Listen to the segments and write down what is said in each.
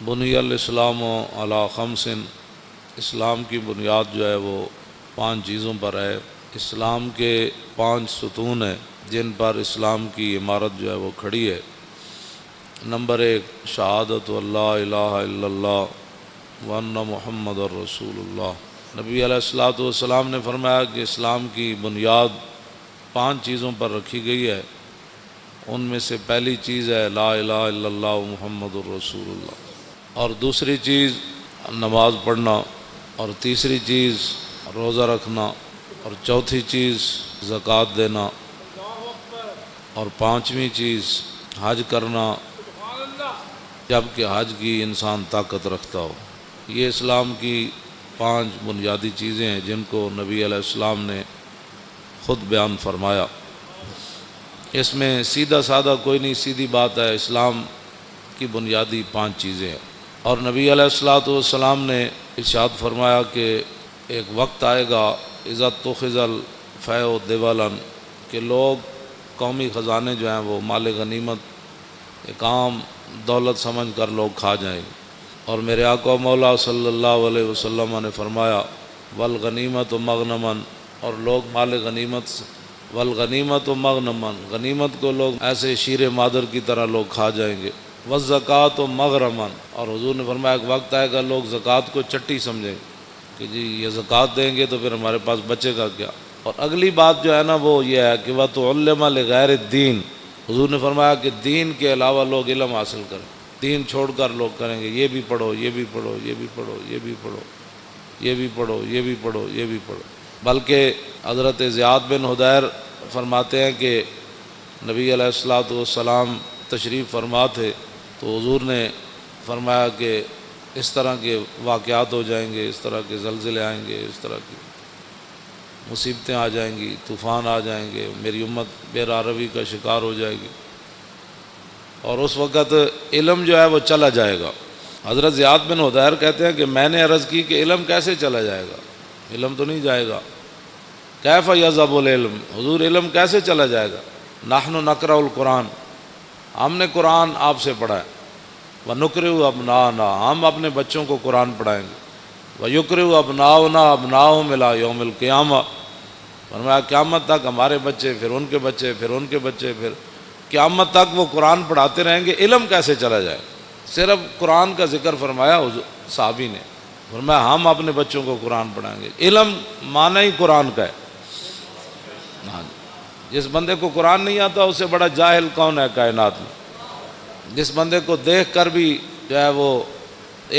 بنی الاسلام علی خمس، اسلام کی بنیاد جو ہے وہ 5 چیزوں پر ہے۔ اسلام کے 5 ستون ہیں جن پر اسلام کی عمارت جو ہے وہ کھڑی ہے۔ نمبر 1، شہادت اللہ الہ الا اللہ وان محمد الرسول اللہ۔ نبی علیہ الصلوۃ والسلام نے فرمایا کہ اسلام کی بنیاد 5 چیزوں پر رکھی گئی ہے، ان میں سے پہلی چیز ہے لا الہ الا اللہ محمد الرسول اللہ، اور دوسری چیز نماز پڑھنا، اور تیسری چیز روزہ رکھنا، اور چوتھی چیز زکوٰۃ دینا، اور 5ویں چیز حج کرنا جب کہ حج کی انسان طاقت رکھتا ہو۔ یہ اسلام کی 5 بنیادی چیزیں ہیں جن کو نبی علیہ السلام نے خود بیان فرمایا۔ اس میں سیدھا سادہ کوئی نہیں، سیدھی بات ہے، اسلام کی بنیادی 5 چیزیں ہیں۔ اور نبی علیہ الصلوۃ والسلام نے ارشاد فرمایا کہ ایک وقت آئے گا اذا اتخذ الفیء دولا، کہ لوگ قومی خزانے جو ہیں وہ مال غنیمت ایک عام دولت سمجھ کر لوگ کھا جائیں گے، اور میرے آقا مولا صلی اللہ علیہ وسلم نے فرمایا والغنیمت مغنما، اور لوگ مال غنیمت والغنیمت مغنما، غنیمت کو لوگ ایسے شیر مادر کی طرح لوگ کھا جائیں گے، والزکوٰۃ مغرما، اور حضور نے فرمایا ایک وقت آئے گا لوگ زکوٰۃ کو چٹی سمجھیں گے کہ جی یہ زکوٰۃ دیں گے تو پھر ہمارے پاس بچے گا کیا۔ اور اگلی بات جو ہے نا وہ یہ ہے کہ وَتُعَلِّمَ لِغَيْرِ الدِّينِ، حضور نے فرمایا کہ دین کے علاوہ لوگ علم حاصل کریں، دین چھوڑ کر لوگ کریں گے یہ بھی پڑھو، یہ بھی پڑھو، یہ بھی پڑھو، یہ بھی پڑھو، یہ بھی پڑھو، یہ بھی پڑھو، یہ بھی پڑھو۔ بلکہ حضرت زیاد بن حدیر فرماتے ہیں کہ نبی علیہ الصلوۃ والسلام تشریف فرما تھے تو حضور نے فرمایا کہ اس طرح کے واقعات ہو جائیں گے، اس طرح کے زلزلے آئیں گے، اس طرح کی مصیبتیں آ جائیں گی، طوفان آ جائیں گے، میری امت بے راروی کا شکار ہو جائے گی، اور اس وقت علم جو ہے وہ چلا جائے گا۔ حضرت زیاد بن حدیر کہتے ہیں کہ میں نے عرض کی کہ علم کیسے چلا جائے گا، علم تو نہیں جائے گا، کیف یذهب العلم، حضور علم کیسے چلا جائے گا، نحن نقرأ القرآن، ہم نے قرآن آپ سے پڑھا ہے، وَنُقْرِئُ أَبْنَاءَنَا، ہم اپنے بچوں کو قرآن پڑھائیں گے، وَيُقْرِئُ أَبْنَاؤُنَا أَبْنَاءَهُمْ إِلَىٰ يَوْمِ الْقِيَامَةِ، فرمایا قیامت تک ہمارے بچے، پھر ان کے بچے، پھر ان کے بچے، پھر قیامت تک وہ قرآن پڑھاتے رہیں گے، علم کیسے چلا جائے۔ صرف قرآن کا ذکر فرمایا صحابی نے، فرمایا ہم اپنے بچوں کو قرآن پڑھائیں گے۔ علم معنی ہی قرآن کا ہے۔ ہاں، جس بندے کو قرآن نہیں آتا اس سے بڑا جاہل کون ہے کائنات میں؟ جس بندے کو دیکھ کر بھی جو ہے وہ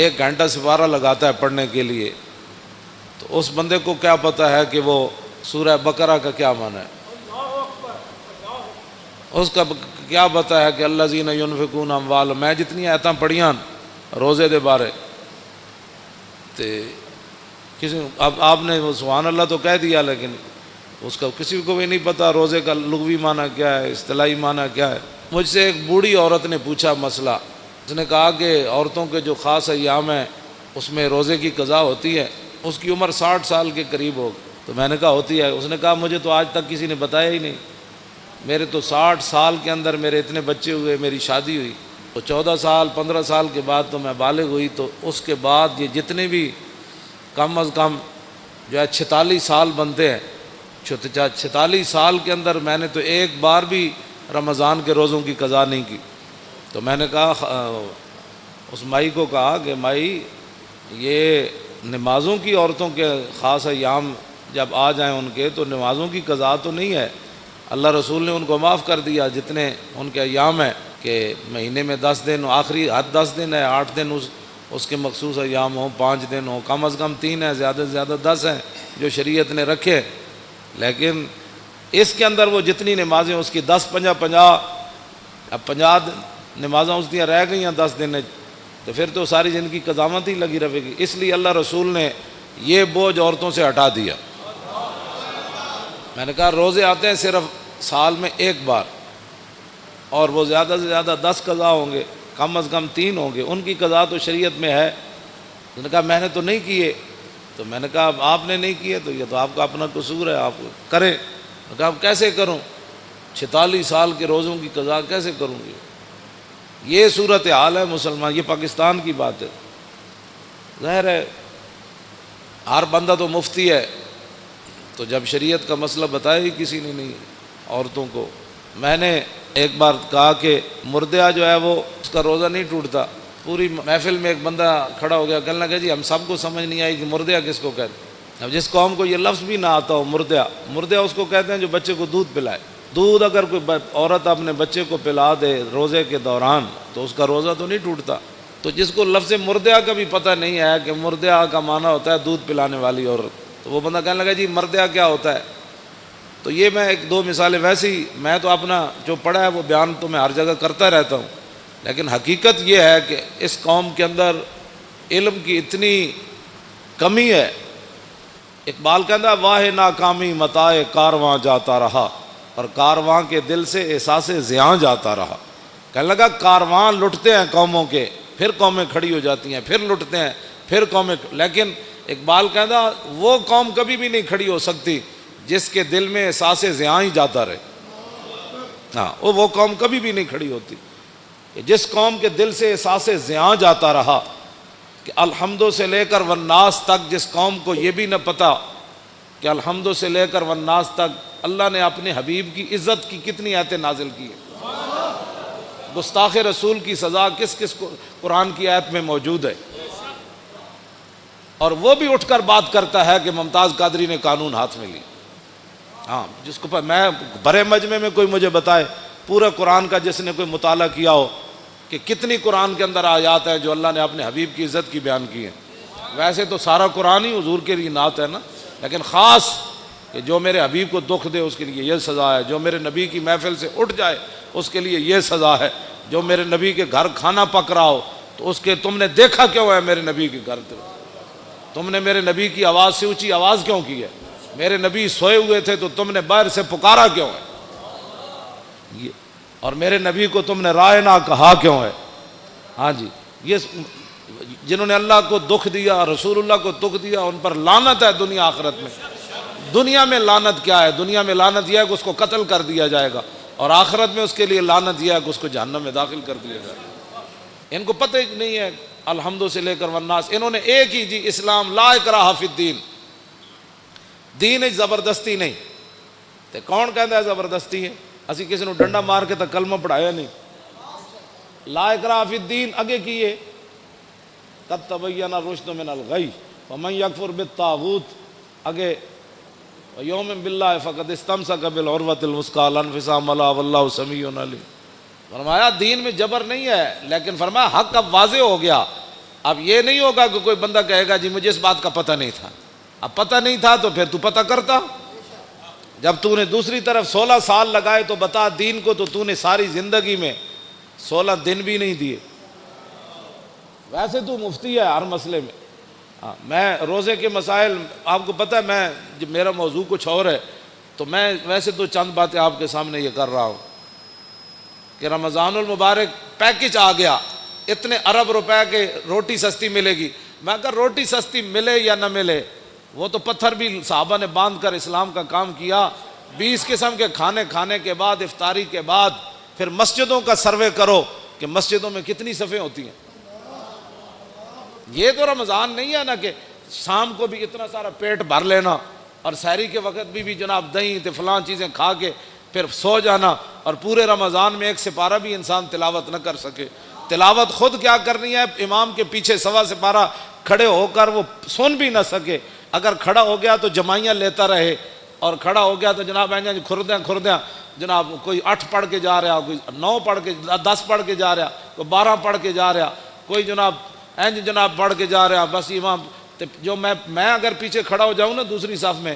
1 گھنٹہ سپارہ لگاتا ہے پڑھنے کے لیے، تو اس بندے کو کیا پتہ ہے کہ وہ سورہ بقرہ کا کیا معنی ہے، اس کا کیا پتہ ہے کہ الذین ینفقون اموالہم، میں جتنی آیتاں پڑھیاں روزے دے بارے تے کسی اب آپ نے وہ سبحان اللہ تو کہہ دیا لیکن اس کا کسی کو بھی نہیں پتہ روزے کا لغوی معنی کیا ہے، اصطلاحی معنی کیا ہے۔ مجھ سے ایک بوڑھی عورت نے پوچھا مسئلہ، اس نے کہا کہ عورتوں کے جو خاص ایام ہیں اس میں روزے کی قضا ہوتی ہے، اس کی عمر 60 سال کے قریب ہو، تو میں نے کہا ہوتی ہے، اس نے کہا مجھے تو آج تک کسی نے بتایا ہی نہیں، میرے تو 60 سال کے اندر میرے اتنے بچے ہوئے، میری شادی ہوئی تو 14 سال 15 سال کے بعد تو میں بالغ ہوئی، تو اس کے بعد یہ جتنے بھی کم از کم جو ہے 46 سال بنتے ہیں، 46 سال کے اندر میں نے تو ایک بار بھی رمضان کے روزوں کی قضا نہیں کی۔ تو میں نے کہا اس مائی کو کہا کہ مائی یہ نمازوں کی عورتوں کے خاص ایام جب آ جائیں ان کے تو نمازوں کی قضا تو نہیں ہے، اللہ رسول نے ان کو معاف کر دیا جتنے ان کے ایام ہیں کہ مہینے میں 10 دن، آخری حد 10 دن ہے، 8 دن اس کے مخصوص ایام ہوں، 5 دن ہوں، کم از کم 3 ہیں، زیادہ سے زیادہ 10 ہیں جو شریعت نے رکھے، لیکن اس کے اندر وہ جتنی نمازیں اس کی 10 50 اب 50 نمازیں اس دیا رہ گئی ہیں 10 دن، تو پھر تو ساری زندگی قضامت ہی لگی رہے گی۔ اس لیے اللہ رسول نے یہ بوجھ عورتوں سے ہٹا دیا۔ میں نے کہا روزے آتے ہیں صرف سال میں 1 بار، اور وہ زیادہ سے زیادہ 10 قضا ہوں گے، کم از کم 3 ہوں گے، ان کی قضا تو شریعت میں ہے۔ اس نے کہا میں نے تو نہیں کیے، تو میں نے کہا آپ نے نہیں کیے تو یہ تو آپ کا اپنا قصور ہے، آپ کریں۔ میں نے کہا اب کیسے کروں، 46 سال کے روزوں کی قضا کیسے کروں گی؟ یہ صورت حال ہے مسلمان. یہ پاکستان کی بات ہے. ظاہر ہے ہر بندہ تو مفتی ہے، تو جب شریعت کا مسئلہ بتایا ہی کسی نے نہیں عورتوں کو. میں نے ایک بار کہا کہ مردہ جو ہے وہ اس کا روزہ نہیں ٹوٹتا. پوری محفل میں ایک بندہ کھڑا ہو گیا، کہنے لگا جی ہم سب کو سمجھ نہیں آئی کہ مردہ کس کو کہتے ہیں. اب جس قوم کو یہ لفظ بھی نہ آتا ہو مردہ اس کو کہتے ہیں جو بچے کو دودھ پلائے. دودھ اگر کوئی عورت اپنے بچے کو پلا دے روزے کے دوران تو اس کا روزہ تو نہیں ٹوٹتا. تو جس کو لفظ مردہ کا بھی پتہ نہیں ہے کہ مردہ کا معنی ہوتا ہے دودھ پلانے والی عورت، تو وہ بندہ کہنے لگا جی مردہ کیا ہوتا ہے. تو یہ میں ایک دو مثالیں، ویسے ہی میں تو اپنا جو پڑھا ہے وہ بیان تو میں ہر جگہ کرتا رہتا ہوں، لیکن حقیقت یہ ہے کہ اس قوم کے اندر علم کی اتنی کمی ہے. اقبال کہتا ہے واہ ناکامی متاع کارواں جاتا رہا اور کارواں کے دل سے احساس زیاں جاتا رہا. کہنے لگا کارواں لٹتے ہیں قوموں کے، پھر قومیں کھڑی ہو جاتی ہیں، پھر لٹتے ہیں، پھر قومیں. لیکن اقبال کہتا وہ قوم کبھی بھی نہیں کھڑی ہو سکتی جس کے دل میں احساس زیاں ہی جاتا رہے. ہاں وہ قوم کبھی بھی نہیں کھڑی ہوتی. جس قوم کے دل سے احساس زیاں جاتا رہا کہ الحمدو سے لے کر والناس تک، جس قوم کو یہ بھی نہ پتا کہ الحمدو سے لے کر والناس تک اللہ نے اپنے حبیب کی عزت کی کتنی آیتیں نازل کی ہیں. گستاخ رسول کی سزا کس کس کو قرآن کی آیت میں موجود ہے. اور وہ بھی اٹھ کر بات کرتا ہے کہ ممتاز قادری نے قانون ہاتھ میں لی. ہاں جس کو میں بڑے مجمع میں کوئی مجھے بتائے پورا قرآن کا جس نے کوئی مطالعہ کیا ہو کہ کتنی قرآن کے اندر آیات ہیں جو اللہ نے اپنے حبیب کی عزت کی بیان کی ہیں. ویسے تو سارا قرآن ہی حضور کے لیے نعت ہے نا، لیکن خاص کہ جو میرے حبیب کو دکھ دے اس کے لیے یہ سزا ہے، جو میرے نبی کی محفل سے اٹھ جائے اس کے لیے یہ سزا ہے، جو میرے نبی کے گھر کھانا پک رہا ہو تو اس کے تم نے دیکھا کیوں ہے میرے نبی کے گھر، تم نے میرے نبی کی آواز سے اونچی آواز کیوں کی ہے، میرے نبی سوئے ہوئے تھے تو تم نے باہر سے پکارا کیوں ہے، اور میرے نبی کو تم نے رائے نہ کہا کیوں ہے. ہاں جی، یہ جنہوں نے اللہ کو دکھ دیا، رسول اللہ کو دکھ دیا، ان پر لعنت ہے دنیا آخرت میں. دنیا میں لعنت کیا ہے؟ دنیا میں لعنت یہ ہے کہ اس کو قتل کر دیا جائے گا، اور آخرت میں اس کے لیے لعنت یہ ہے کہ اس کو جہنم میں داخل کر دیا جائے گا. ان کو پتہ ہی نہیں ہے الحمدو سے لے کر والناس. انہوں نے ایک ہی جی اسلام لا اکراہ فی الدین، دین زبردستی نہیں. تے کون کہتا ہے زبردستی ہے؟ اسی کسی نے ڈنڈا مار کے تو کلمہ پڑھایا نہیں. لا اکراہ فی الدین اگے کیے قد تبین الرشد من الغی ومن یکفر بالطاغوت اگے یوم باللہ فقد استمسک بالعروۃ الوثقی لا انفصام لها واللہ سمیع علیم. فرمایا دین میں جبر نہیں ہے، لیکن فرمایا حق اب واضح ہو گیا. اب یہ نہیں ہوگا کہ کوئی بندہ کہے گا جی مجھے اس بات کا پتہ نہیں تھا. اب پتہ نہیں تھا تو پھر تو پتہ کرتا. جب تو نے دوسری طرف 16 سال لگائے تو بتا دین کو، تو نے ساری زندگی میں 16 دن بھی نہیں دیے. ویسے تو مفتی ہے ہر مسئلے میں. میں روزے کے مسائل آپ کو پتہ ہے، میں جب میرا موضوع کچھ اور ہے تو میں ویسے تو چند باتیں آپ کے سامنے یہ کر رہا ہوں کہ رمضان المبارک پیکج آ گیا، اتنے ارب روپے کے روٹی سستی ملے گی. میں اگر روٹی سستی ملے یا نہ ملے، وہ تو پتھر بھی صحابہ نے باندھ کر اسلام کا کام کیا. 20 قسم کے کھانے کھانے کے بعد، افطاری کے بعد پھر مسجدوں کا سروے کرو کہ مسجدوں میں کتنی صفیں ہوتی ہیں. یہ تو رمضان نہیں ہے نا کہ شام کو بھی اتنا سارا پیٹ بھر لینا اور سحری کے وقت بھی جناب دہی تے فلاں چیزیں کھا کے پھر سو جانا، اور پورے رمضان میں ایک سپارہ بھی انسان تلاوت نہ کر سکے. تلاوت خود کیا کرنی ہے، امام کے پیچھے سوا سپارہ کھڑے ہو کر وہ سن بھی نہ سکے. اگر کھڑا ہو گیا تو جمائیاں لیتا رہے، اور کھڑا ہو گیا تو جناب کھردیاں جناب کوئی 8 پڑھ کے جا رہا، کوئی 9 پڑھ کے 10 پڑھ کے جا رہا، کوئی 12 پڑھ کے جا رہا، کوئی جناب پڑھ کے جا رہا. بس امام جو میں اگر پیچھے کھڑا ہو جاؤں نا دوسری صف میں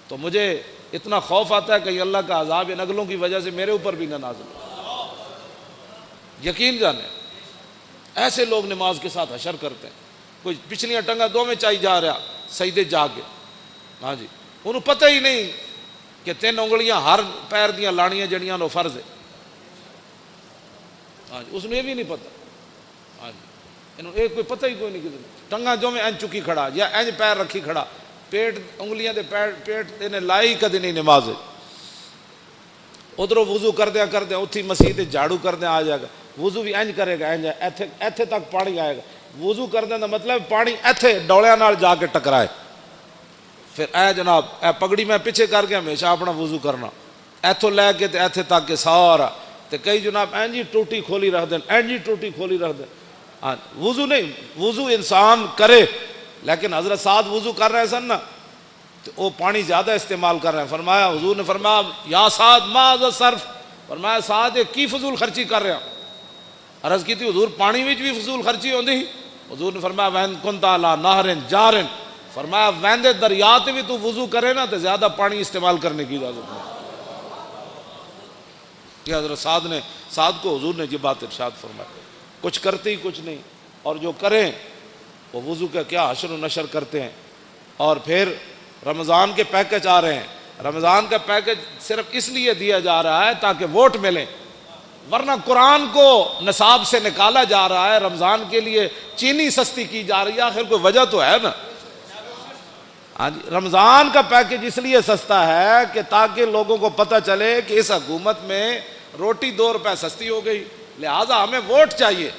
تو مجھے اتنا خوف آتا ہے کہ اللہ کا عذاب ان نگلوں کی وجہ سے میرے اوپر بھی نہ نازل ہو. یقین جانے ایسے لوگ نماز کے ساتھ حشر کرتے ہیں. کوئی پچھلیاں ٹنگا دو میں چائی جا رہا سجدے جا کے. ہاں جی، انہوں پتہ ہی نہیں کہ 3 انگلیاں ہر پیر دیاں لانیاں جڑیاں نو فرض ہے. ہاں جی، اس میں یہ بھی نہیں پتہ. ہاں جی، انہوں ایک کوئی پتہ ہی کوئی نہیں کسی ٹنگا جو میں این چکی کھڑا یا این پیر رکھی کھڑا، پیٹ انگلیاں دے پیٹ انہیں لائی کدی نہیں نماز. ادھر وضو کر دیا اتھی مسیح جھاڑو کر دیا آ جائے گا. وضو بھی انج کرے گا، انج ایتھے تک پانی آئے گا. وضو کرنے کا مطلب پانی ایتھے ڈولیاں نال جا کے ٹکرائے. پھر اے جناب اے پگڑی میں پیچھے کر کے ہمیشہ اپنا وضو کرنا، ایتھوں لے کے تے ایتھے تک کے سارا. تے کئی جناب اینجی ٹوٹی کھولی رکھ دیں، اینجی ٹوٹی کھولی رکھ دیں. ہاں وضو نہیں، وضو انسان کرے، لیکن حضرت سعد وضو کر رہے سن نا تو وہ پانی زیادہ استعمال کر رہے ہیں. فرمایا حضور نے فرمایا یا سعد ما ذا صرف، فرمایا سعد کی فضول خرچی کر رہے ہیں. عرض کی تھی حضور پانی وچ بھی فضول خرچی ہوندی؟ حضور نے فرمایا وین کنت علی نہر جارن، فرمایا وین دے دریا تے بھی تو وضو کرے نا تو زیادہ پانی استعمال کرنے کی اجازت نہیں. یہ حضرت سعد کو حضور نے یہ بات ارشاد فرمایا. کچھ کرتے ہی کچھ نہیں، اور جو کریں وہ وضو کا کیا حشر و نشر کرتے ہیں. اور پھر رمضان کے پیکج آ رہے ہیں. رمضان کا پیکج صرف اس لیے دیا جا رہا ہے تاکہ ووٹ ملیں، ورنہ قرآن کو نصاب سے نکالا جا رہا ہے. رمضان کے لیے چینی سستی کی جا رہی ہے، آخر کوئی وجہ تو ہے نا. ہاں جی، رمضان کا پیکج اس لیے سستا ہے کہ تاکہ لوگوں کو پتہ چلے کہ اس حکومت میں روٹی 2 روپے سستی ہو گئی، لہٰذا ہمیں ووٹ چاہیے.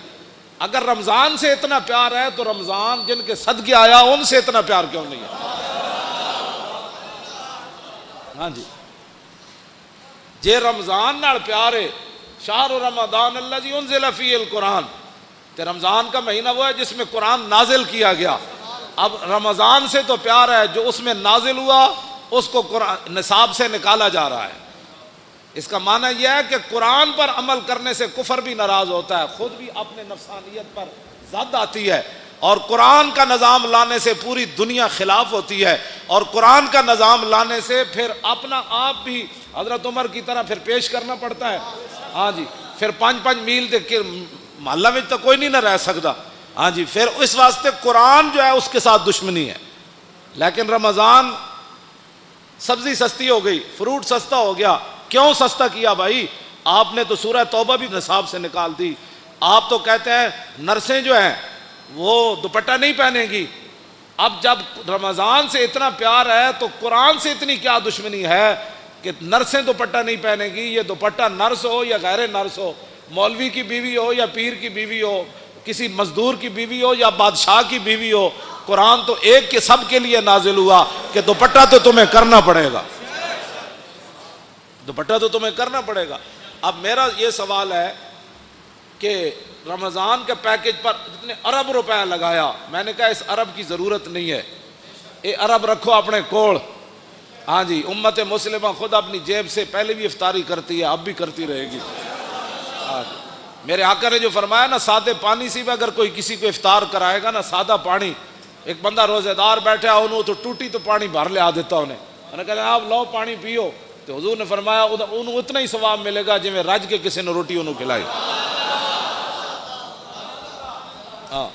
اگر رمضان سے اتنا پیار ہے تو رمضان جن کے صدقے آیا ان سے اتنا پیار کیوں نہیں ہے؟ ہاں جی، جے رمضان نال پیار ہے، شہر رمضان الذی انزل فیہ القرآن، تے رمضان کا مہینہ وہ ہے جس میں قرآن نازل کیا گیا. اب رمضان سے تو پیار ہے، جو اس میں نازل ہوا اس کو قرآن نصاب سے نکالا جا رہا ہے. اس کا معنی یہ ہے کہ قرآن پر عمل کرنے سے کفر بھی ناراض ہوتا ہے، خود بھی اپنے نفسانیت پر زد آتی ہے، اور قرآن کا نظام لانے سے پوری دنیا خلاف ہوتی ہے، اور قرآن کا نظام لانے سے پھر اپنا آپ بھی حضرت عمر کی طرح پھر پیش کرنا پڑتا ہے. ہاں جی، پھر 5 میل کے محلہ میں تو کوئی نہیں نہ رہ سکتا. ہاں جی، پھر اس واسطے قرآن جو ہے اس کے ساتھ دشمنی ہے. لیکن رمضان سبزی سستی ہو گئی، فروٹ سستا ہو گیا. کیوں سستا کیا بھائی؟ آپ نے تو سورہ توبہ بھی نصاب سے نکال دی. آپ تو کہتے ہیں نرسیں جو ہیں وہ دوپٹہ نہیں پہنیں گی. اب جب رمضان سے اتنا پیار ہے تو قرآن سے اتنی کیا دشمنی ہے کہ نرسیں دوپٹہ نہیں پہنیں گی؟ یہ دوپٹہ نرس ہو یا غیر نرس ہو، مولوی کی بیوی ہو یا پیر کی بیوی ہو، کسی مزدور کی بیوی ہو یا بادشاہ کی بیوی ہو، قرآن تو ایک کے سب کے لیے نازل ہوا کہ دوپٹہ تو تمہیں کرنا پڑے گا، دوپٹہ تو تمہیں کرنا پڑے گا. اب میرا یہ سوال ہے کہ رمضان کے پیکج پر اتنے ارب روپے لگایا، میں نے کہا اس ارب کی ضرورت نہیں ہے، یہ ارب رکھو اپنے کوڑ. ہاں جی، امت مسلمہ خود اپنی جیب سے پہلے بھی افطاری کرتی ہے، اب بھی کرتی رہے گی. ہاں جی، میرے آقا نے جو فرمایا نا، سادے پانی سے بھی اگر کوئی کسی کو افطار کرائے گا نا، سادہ پانی، ایک بندہ روزے دار بیٹھا انہوں تو ٹوٹی تو پانی بھر لے آ دیتا انہیں، میں نے کہا آپ لو پانی پیو، تو حضور نے فرمایا انہوں اتنا ہی ثواب ملے گا جی میں رج کے کسی نے روٹی انہوں کھلائی. ہاں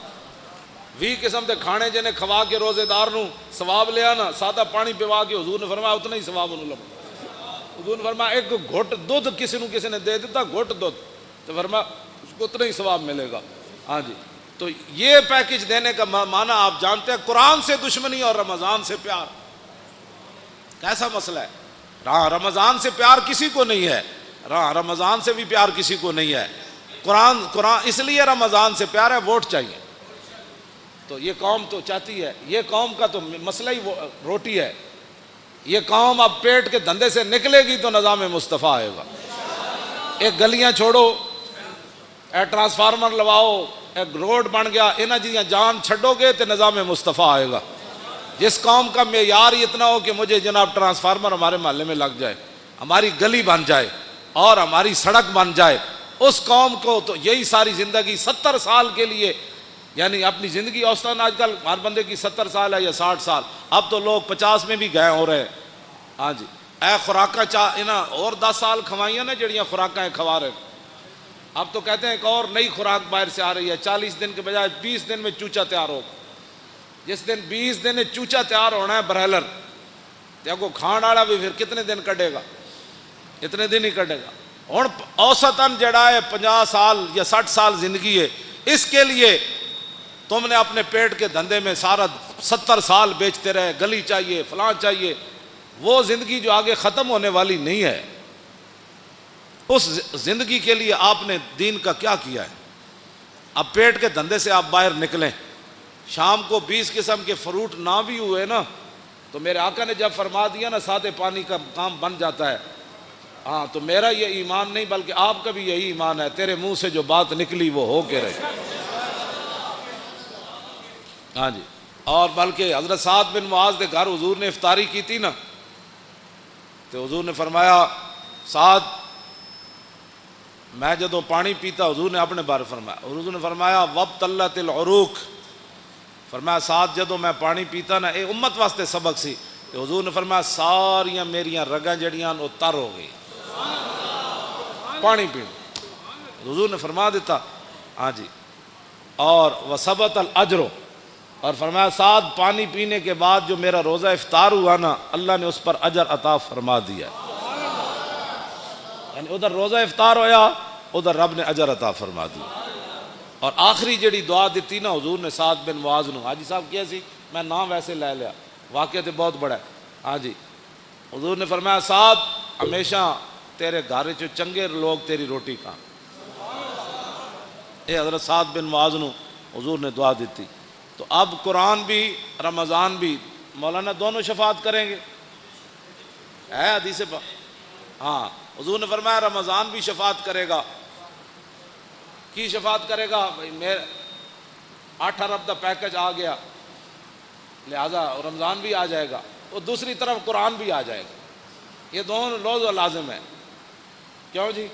20 قسم کے کھانے جنہیں کھوا کے روزے دار نو ثواب لیا نا، سادہ پانی پیوا کے حضور نے فرمایا اتنا ہی ثواب انہوں لگا. حضور نے فرمایا ایک گھٹ دودھ کسی نے دے دیتا، گھٹ دودھ، تو فرمایا اس کو اتنا ہی ثواب ملے گا. ہاں جی، تو یہ پیکج دینے کا معنی آپ جانتے ہیں، قرآن سے دشمنی اور رمضان سے پیار. کیسا مسئلہ ہے؟ رمضان سے پیار کسی کو نہیں ہے، رمضان سے بھی پیار کسی کو نہیں ہے. قرآن اس لیے رمضان سے پیار ہے، ووٹ چاہیے. تو یہ قوم تو چاہتی ہے، یہ قوم کا تو مسئلہ ہی روٹی ہے. یہ قوم اب پیٹ کے دھندے سے نکلے گی تو نظام مصطفیٰ آئے گا. ایک گلیاں چھوڑو، اے ٹرانسفارمر لواؤ، ایک روڈ بن گیا، انہاں جیاں جان چھڈو گے تو نظام مصطفیٰ آئے گا. جس قوم کا معیار اتنا ہو کہ مجھے جناب ٹرانسفارمر ہمارے محلے میں لگ جائے، ہماری گلی بن جائے اور ہماری سڑک بن جائے، اس قوم کو تو یہی ساری زندگی 70 سال کے لیے، یعنی اپنی زندگی اوسطاً آج کل ہر بندے کی 70 سال ہے یا 60 سال، اب تو لوگ 50 میں بھی گئے ہو رہے ہیں. ہاں جی، اے خوراکاں انہاں اور 10 سال کھوائیاں نا جڑیاں خوراکاں کھوا رہے. اب تو کہتے ہیں ایک اور نئی خوراک باہر سے آ رہی ہے، 40 دن کے بجائے 20 دن میں چوچا تیار ہو. جس دن 20 دن چوچا تیار ہونا ہے برائلر، دیکھو کھان والا بھی پھر کتنے دن کٹے گا؟ اتنے دن ہی کٹے گا. ہوں اوسطاً جڑا ہے 50 سال یا 60 سال زندگی ہے، اس کے لیے تم نے اپنے پیٹ کے دھندے میں سارا 70 سال بیچتے رہے، گلی چاہیے، فلاں چاہیے. وہ زندگی جو آگے ختم ہونے والی نہیں ہے. اس زندگی کے لیے آپ نے دین کا کیا کیا ہے؟ اب پیٹ کے دھندے سے آپ باہر نکلیں، شام کو 20 قسم کے فروٹ نہ بھی ہوئے نا تو میرے آقا نے جب فرما دیا نا سادے پانی کا کام بن جاتا ہے، ہاں تو میرا یہ ایمان نہیں بلکہ آپ کا بھی یہی ایمان ہے، تیرے منہ سے جو بات نکلی وہ ہو کے رہے۔ ہاں جی، اور بلکہ حضرت سعد بن معاذ کے گھر حضور نے افطاری کی تھی نا تو حضور نے فرمایا سعد میں جدو پانی پیتا، حضور نے اپنے بارے فرمایا، حضور نے فرمایا وابتلت العروق، فرمایا سعد جدو میں پانی پیتا نا، اے امت واسطے سبق سی، تو حضور نے فرمایا ساریاں میریاں رگاں جڑیاں وہ تر ہو گئی پانی پی، حضور نے فرما دیتا۔ ہاں جی، اور وثبت الاجر، اور فرمایا سعد پانی پینے کے بعد جو میرا روزہ افطار ہوا نا اللہ نے اس پر اجر عطا فرما دیا، یعنی ادھر روزہ افطار ہویا ادھر رب نے اجر عطا فرما دیا۔ اور آخری جڑی دعا دیتی نا حضور نے سعد بن معاذ نو، حاجی صاحب کیا سی میں نام ویسے لے لیا، واقعہ تو بہت بڑا ہے۔ ہاں جی، حضور نے فرمایا سعد ہمیشہ تیرے گھر چ چنگے لوگ تیری روٹی کھان، اے حضرت سعد بن معاذ نو حضور نے دعا دیتی۔ تو اب قرآن بھی رمضان بھی مولانا دونوں شفاعت کریں گے، ہے حدیث پاک، ہاں حضور نے فرمایا رمضان بھی شفاعت کرے گا۔ کی شفاعت کرے گا؟ بھائی میرے 8 ارب کا پیکج آ گیا لہذا رمضان بھی آ جائے گا، اور دوسری طرف قرآن بھی آ جائے گا، یہ دونوں لوز و لازم ہے۔ کیوں جی؟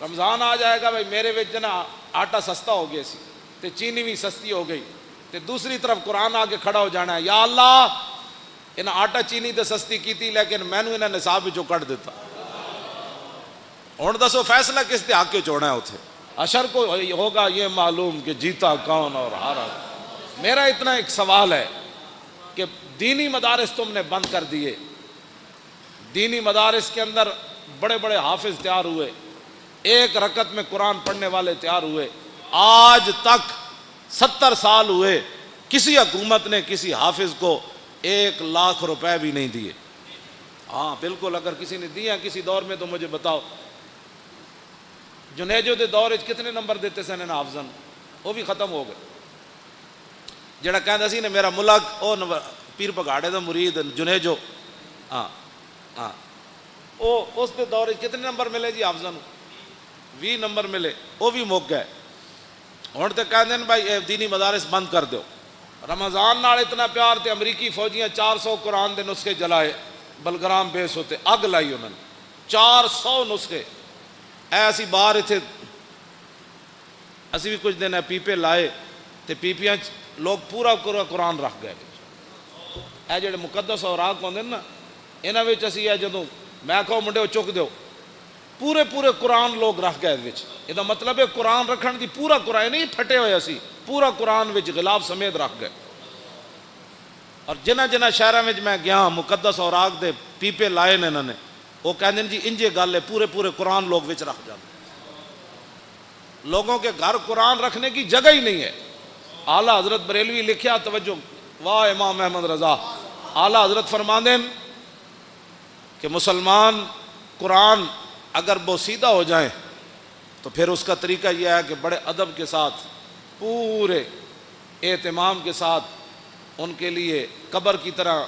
رمضان آ جائے گا، بھائی میرے وچ نا آٹا سستا ہو گیا سی تے چینی بھی سستی ہو گئی، تے دوسری طرف قرآن آ کے کھڑا ہو جانا ہے، یا اللہ انہیں آٹا چینی تے سستی کی تھی لیکن میں نے انہیں نصاب وچوں کٹ دیتا، ہن دسو فیصلہ کس دے حق وچ ہونا ہے؟ اتھے اشر کو ہوگا یہ معلوم کہ جیتا کون اور ہارا۔ میرا اتنا ایک سوال ہے کہ دینی مدارس تم نے بند کر دیے، دینی مدارس کے اندر بڑے بڑے حافظ تیار ہوئے، ایک رکعت میں قرآن پڑھنے والے تیار ہوئے، آج تک 70 سال ہوئے کسی حکومت نے کسی حافظ کو 1 لاکھ روپے بھی نہیں دیے۔ ہاں بالکل، اگر کسی نے دیا کسی دور میں تو مجھے بتاؤ۔ جنیجو دے دور کتنے نمبر دیتے سن ان حافظاں، وہ بھی ختم ہو گئے۔ جڑا کہندا سی نے میرا ملک او پیر پگاڑے دا مرید جنیجو، ہاں ہاں او اس دے دور کتنے نمبر ملے جی حافظاں؟ 20 نمبر ملے، وہ بھی مک گئے۔ ہن تے کہندے نے بھائی دینی مدارس بند کر دیو۔ رمضان نال اتنا پیار تے امریکی فوجیاں 400 قرآن دے نسخے جلائے، بلگرام بیس ہوتے اگ لائی انہوں نے 400 نسخے۔ ایسی باہر اتنے اسی بھی کچھ دن پیپے لائے تے پیپیاں لوگ پورا قرآن رکھ گئے۔ اے جڑے مقدس اوراق ہوندے نا انہاں وچ اسی اے جدوں میں کہو منڈے چک دیو پورے قرآن لوگ رکھ گئے وچ، یہ مطلب ہے قرآن رکھن دی پورا قرآن نہیں پھٹے ہوئے اسی پورا قرآن وچ غلاف سمیت رکھ گئے۔ اور جنہ شہراں وچ میں گیا مقدس اوراق دے پیپے لائے نے انہوں نے، وہ کہندے جی انجے گل ہے پورے قرآن لوگ وچ رکھ جاتے۔ لوگوں کے گھر قرآن رکھنے کی جگہ ہی نہیں ہے۔ اعلیٰ حضرت بریلوی لکھیا، توجہ، واہ امام احمد رضا، اعلیٰ حضرت فرماندے کہ مسلمان قرآن اگر بوسیدہ ہو جائیں تو پھر اس کا طریقہ یہ ہے کہ بڑے ادب کے ساتھ پورے اہتمام کے ساتھ ان کے لیے قبر کی طرح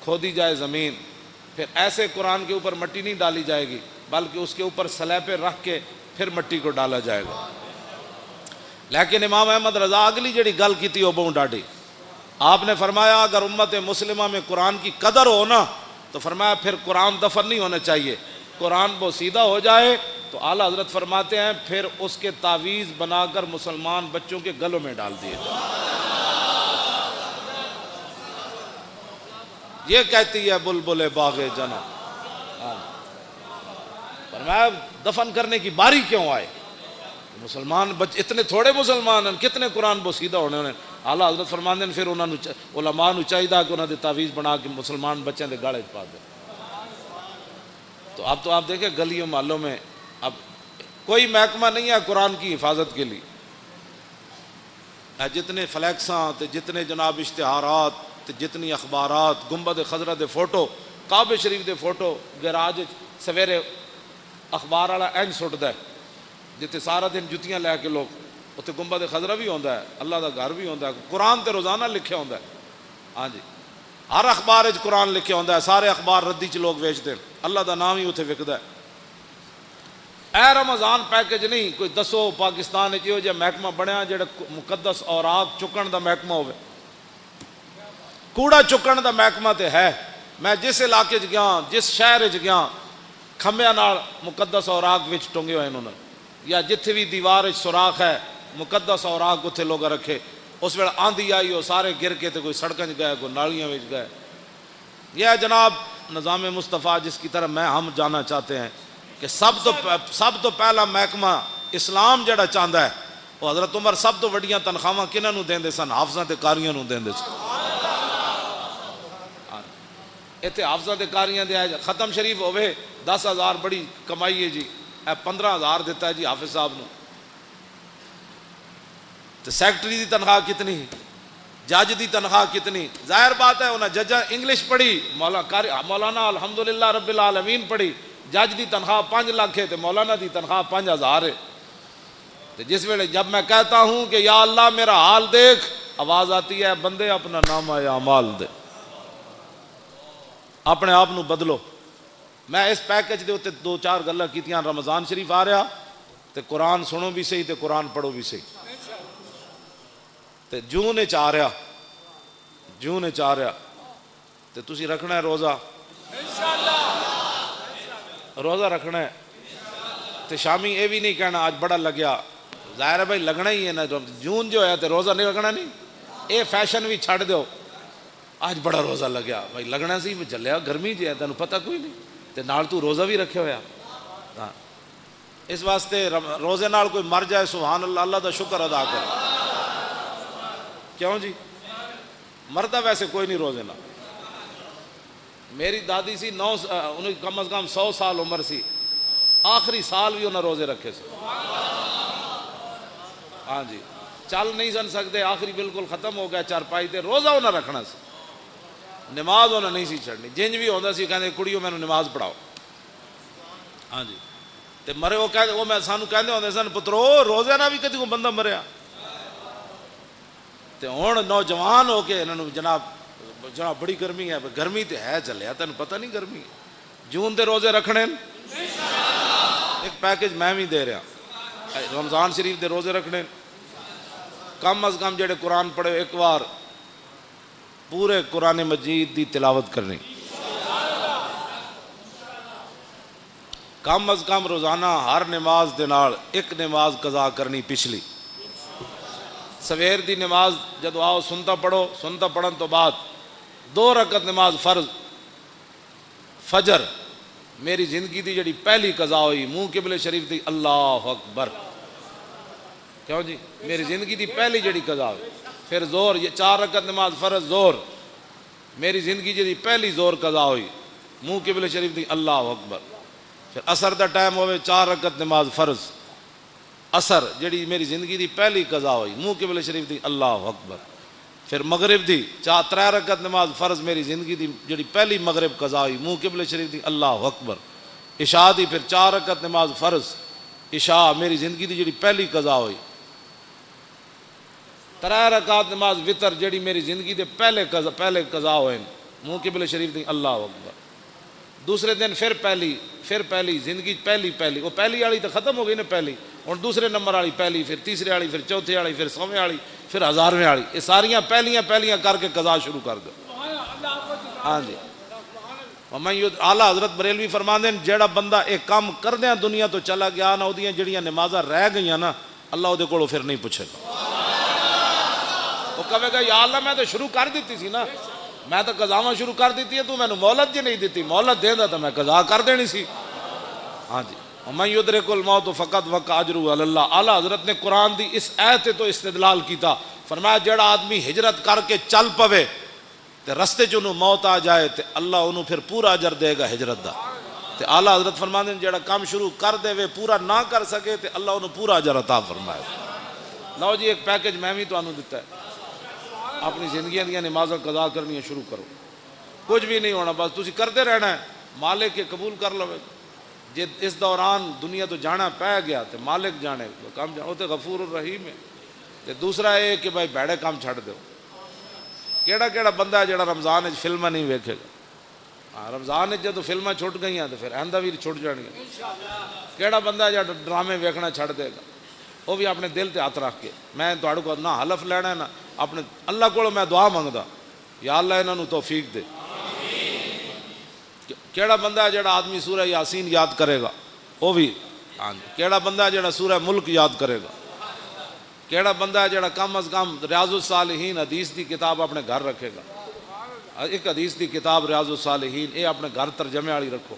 کھودی جائے زمین، پھر ایسے قرآن کے اوپر مٹی نہیں ڈالی جائے گی بلکہ اس کے اوپر سلیپے رکھ کے پھر مٹی کو ڈالا جائے گا۔ لیکن امام احمد رضا اگلی جڑی گل کی تھی وہ بہت ڈاڈی، آپ نے فرمایا اگر امت مسلمہ میں قرآن کی قدر ہو نا تو فرمایا پھر قرآن دفن نہیں ہونا چاہیے، قرآن بوسیدہ ہو جائے تو اعلیٰ حضرت فرماتے ہیں پھر اس کے تعویذ بنا کر مسلمان بچوں کے گلوں میں ڈال دیے جائیں۔ یہ کہتی ہے بلبل باغ جنا، فرمایا دفن کرنے کی باری کیوں آئے؟ مسلمان اتنے تھوڑے مسلمان ہیں، کتنے قرآن بوسیدہ ہونے انہیں۔ اعلیٰ حضرت فرماندے ہیں پھر انہوں نے علماء نو چاہیے کہ انہوں نے تعویذ بنا کے مسلمان بچوں کے گالے پا دیں۔ تو اب آپ دیکھیں گلیوں محلوں میں اب کوئی محکمہ نہیں ہے قرآن کی حفاظت کے لیے، جتنے فلیکساں تے جتنے جناب اشتہارات تے جتنی اخبارات، گنبد خضرا دے فوٹو، کعبہ شریف دے فوٹو، گراج سویرے اخبار والا اینج سٹدا ہے جتنے سارا دن جتیاں لے کے لوگ اتنے گنبد خضرا بھی ہوندا ہے، اللہ دا گھر بھی ہوندا ہے، قرآن تے روزانہ لکھیا ہوندا ہے۔ ہاں جی، ہر اخبار وچ قرآن لکھیا ہوندا ہے، سارے اخبار ردی چ لوگ ویچتے ہیں، اللہ دا نام ہی اتنے وکدا ہے۔ اے رمضان پیکج نہیں کوئی دسو پاکستان وچ یہو جہا محکمہ بنیا جڑا مقدس اوراق چکن دا محکمہ ہوئے، کوڑا چکن دا محکمہ تے ہے۔ میں جس علاقے چ گیا، جس شہر چ گیا، کھمبیاں نال مقدس اوراق وچ ٹنگے ہوئے انہوں نے، یا جتھے بھی دیوار وچ سوراخ ہے مقدس اوراق اتنے لوگ رکھے۔ اس ویلے آندھی آئی وہ سارے گر کے تے کوئی سڑکیں گئے، کوئی نالیاں وچ گئے۔ یہ جناب نظام مصطفیٰ جس کی طرف ہم جانا چاہتے ہیں کہ سب تو پہلا محکمہ اسلام جڑا چاہتا ہے وہ حضرت عمر سب تو وڈیاں تنخواہ کنہاں نوں دیندے سن؟ حافظاں تے قاریاں نوں دیندے سن۔ ایتھے حافظاں تے قاریاں دے ختم شریف ہوئے 10,000 بڑی کمائی ہے جی، 15,000 دیتا ہے جی حافظ صاحب نو۔ تو سیکٹری دی تنخواہ کتنی، جج دی تنخواہ کتنی؟ ظاہر بات ہے انہیں ججاں انگلش پڑھی، مولانا الحمدللہ رب العالمین پڑھی، جج دی تنخواہ 5 لاکھ ہے تو مولانا دی تنخواہ 5,000 ہے۔ تو جس ویلے جب میں کہتا ہوں کہ یا اللہ میرا حال دیکھ، آواز آتی ہے بندے اپنا نامہ اعمال دے، اپنے آپ نو بدلو۔ میں اس پیکج دے ہوتے 2-4 گلاں کیتیاں، رمضان شریف آ رہا تے قرآن سنو بھی صحیح تے قرآن پڑھو بھی صحیح۔ تے جون وچ آ رہا، جون وچ آ رہا تے تسی رکھنا ہے روزہ، روزہ رکھنا ہے تے شامی یہ بھی نہیں کہنا آج بڑا لگیا، ظاہر ہے بھائی لگنا ہی ہے نا، جون جو ہے تے روزہ نہیں رکھنا نہیں، اے فیشن بھی چھڑ دیو، آج بڑا روزہ لگیا بھائی لگنا سی چلیا گرمی جی ہے تینوں پتہ کوئی نہیں تے نال تو روزہ بھی رکھے ہویا۔ ہاں اس واسطے روزے نال کوئی مر جائے سبحان اللہ، اللہ دا شکر ادا کرے۔ کیوں جی مرتا ویسے کوئی نہیں روزے نال۔ میری دادی سی انہیں کم از کم 100 سال عمر سی، آخری سال بھی انہیں روزے رکھے سے۔ ہاں جی چل نہیں سن سکتے، آخری بالکل ختم ہو گیا چارپائی تے، روزہ انہیں رکھنا سی، نماز انہیں نہیں سی چھڑنی، جنج بھی ہوتا سی کہتے کڑیوں میں نماز پڑھاؤ۔ ہاں جی تے مرے وہ کہتے وہ میں سانو کہتے ہوتے سن پترو روزے نہ بھی کدی کو بندہ مریا تے ہن نوجوان ہو کے انہوں جناب بڑی گرمی ہے، گرمی تے ہے چلیا تینوں پتہ نہیں گرمی ہے، جون دے روزے رکھنے ایک پیکج میں بھی دے رہا، رمضان شریف دے روزے رکھنے، کم از کم جڑے قرآن پڑھے ایک بار پورے قرآن مجید دی تلاوت کرنی، کم از کم روزانہ ہر نماز دے نال ایک نماز قضا کرنی پچھلی۔ سویر دی نماز جدو آؤ سنتا پڑھو، سنتا پڑھن تو بعد 2 رکعت نماز فرض فجر، میری زندگی دی جڑی پہلی قضا ہوئی منہ قبلے شریف دی، اللہ اکبر، کیوں جی میری زندگی دی پہلی جڑی قضا ہوئی۔ پھر زور، یہ 4 رکعت نماز فرض زور، میری زندگی جڑی پہلی زور قضا ہوئی منہ قبلے شریف دی، اللہ اکبر۔ پھر عصر دا ٹائم ہوئے 4 رکعت نماز فرض عصر، جڑی میری زندگی دی پہلی قضا ہوئی منہ قبلے شریف دی، اللہ اکبر۔ پھر مغرب دی 3 رکعت نماز فرض، میری زندگی دی جڑی پہلی مغرب قضا ہوئی منہ قبلے شریف دی، اللہ اکبر۔ عشاء دی پھر 4 رکعت نماز فرض عشاء، میری زندگی دی جڑی پہلی قضا ہوئی۔ 3 رکعت نماز وطر، جڑی میری زندگی دے پہلے قضا ہوئے منہ قبلے شریف دی، اللہ اکبر۔ دوسرے دن پھر پہلی زندگی پہلی وہ پہلی والی تو ختم ہو گئی نا پہلی، اور دوسرے نمبر والی پہلی، پھر تیسرے والی، پھر چوتھے والی، پھر 100ویں والی، پھر 1000ویں والی، یہ ساریاں پہلیاں کر کے قضا شروع کر دو۔ ہاں جی اعلیٰ حضرت بریلوی فرماندے ہیں جیڑا بندہ ایک کام کردیاں دنیا تو چلا گیا نا، وہ جڑیاں نمازاں رہ گئیاں نا، اللہ وہ کو پھر نہیں پوچھے گا، وہ کہے گا یا اللہ میں تو شروع کر دیتی سی نا، میں تو قضاواں شروع کر دیتی ہے، تو میں نے مہلت جی نہیں دیتی، مہلت دے دا تو میں قضا کر دینی سی۔ ہاں جی وَمَن يُدْرِكُ الْمَوْتُ فَقَدْ وَقَعَ أَجْرُهُ عَلَى اللَّهِ۔ اعلیٰ حضرت نے قرآن دی اس آیت تو استدلال کیتا، فرمایا جڑا آدمی ہجرت کر کے چل پوے تے رستے چ انہوں موت آ جائے تے اللہ انہوں پھر پورا اجر دے گا ہجرت دا، تے اعلیٰ حضرت فرماندے ہیں جڑا کام شروع کر دے وے پورا نہ کر سکے تے اللہ انہوں پورا اجر عطا فرمائے۔ لو جی ایک پیکج میں بھی تانوں دیتا ہے، اپنی زندگیاں دیاں نمازاں قضا کرنی شروع کرو، کچھ بھی نہیں ہونا، بس تسی کرتے رہنا ہے، مالک کے قبول کر لو، جے اس دوران دنیا تو جانا پہ گیا تو مالک جانے کام وہ تو غفور الرحیم ہے. تے دوسرا یہ کہ بھائی بھڑے کام چھڑ دو. کیڑا کیڑا بندہ ہے جڑا رمضان وچ فلماں نہیں ویکھے گا؟ ہاں رمضان وچ جدوں فلماں چھٹ گئیاں تو پھر آئندہ بھی چھٹ جان گیا. کیڑا بندہ ہے جڑا ڈرامے ویکھنا چھڑ دے گا؟ وہ بھی اپنے دل تے ہاتھ رکھ کے. میں تہاڈے کو نہ حلف لینا ہے نہ اپنے اللہ کولوں میں دعا منگدا یا اللہ انہاں نوں توفیق دے. کیڑا بندہ ہے جڑا آدمی سورہ یاسین یاد کرے گا؟ وہ بھی. ہاں جی. کیڑا بندہ ہے جڑا سورہ ملک یاد کرے گا؟ کیڑا بندہ ہے جڑا کم از کم ریاض الصالحین حدیث دی کتاب اپنے گھر رکھے گا؟ ایک حدیث دی کتاب ریاض الصالحین یہ اپنے گھر ترجمے والی رکھو.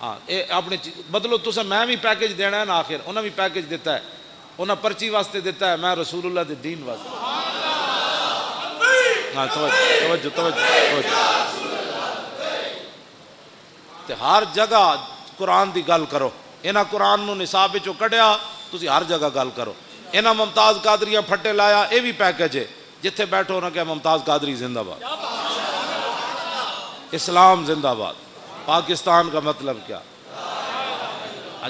ہاں یہ اپنے بدلو. تسا میں بھی پیکج دینا ہے نا. آخر انہیں بھی پیکج دیتا ہے. انہیں پرچی واسطے دیتا ہے, میں رسول اللہ دے دین واسطے. ہاں توجہ توجہ. تے ہر جگہ قرآن دی گل کرو. انہاں قرآن نو نصاب وچوں کڈیا تسی ہر جگہ گل کرو. انہاں ممتاز قادریاں پھٹے لایا یہ بھی پیکج ہے. جتھے بیٹھو نہ کہ ممتاز قادری زندہ باد, اسلام زندہ باد, پاکستان کا مطلب کیا.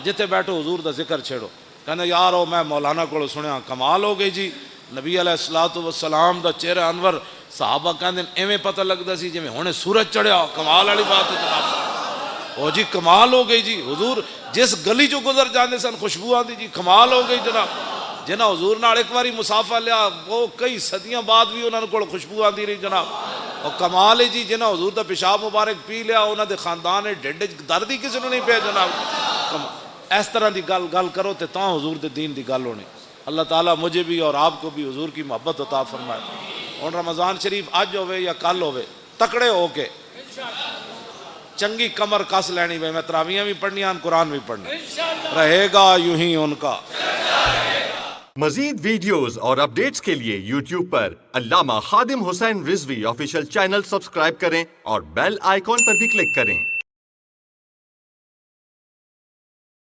جتھے بیٹھو حضور دا ذکر چھیڑو. کہنا یار او میں مولانا کو سنیا کمال ہو گئی جی. نبی علیہ الصلوۃ والسلام دا چہرہ انور صحابہ کہندے ایویں پتہ لگدا سی جویں ہنے سورج چڑھیا. کمال والی بات ہے جناب. او جی کمال ہو گئی جی. حضور جس گلی چوں گزر جاندے سن خوشبو آندی جی. کمال ہو گئی جناب. جنہاں حضور نال ایک واری مسافہ لیا وہ کئی صدیاں بعد بھی انہاں کول خوشبو آندی رہی جناب. اور کمال ہے جی جنہاں حضور دا پیشاب مبارک پی لیا انہاں دے خاندان دے ڈھڈ وچ درد ہی کسی نوں نہیں پیا جناب. اس طرح دی گل کرو تے تاں حضور دے دین دی گل ہونی. اللہ تعالیٰ مجھے بھی اور آپ کو بھی حضور کی محبت عطا فرمائے. اور رمضان شریف اج ہوئے یا کل ہوئے تکڑے ہو کے چنگی کمر کس لینی. میں تراویحاں بھی پڑھنیاں قرآن بھی پڑھنا رہے گا یوں ہی ان کا. مزید ویڈیوز اور اپڈیٹس کے لیے یوٹیوب پر علامہ Khadim Hussain Rizvi official channel subscribe کریں اور بیل آئیکن پر بھی کلک کریں.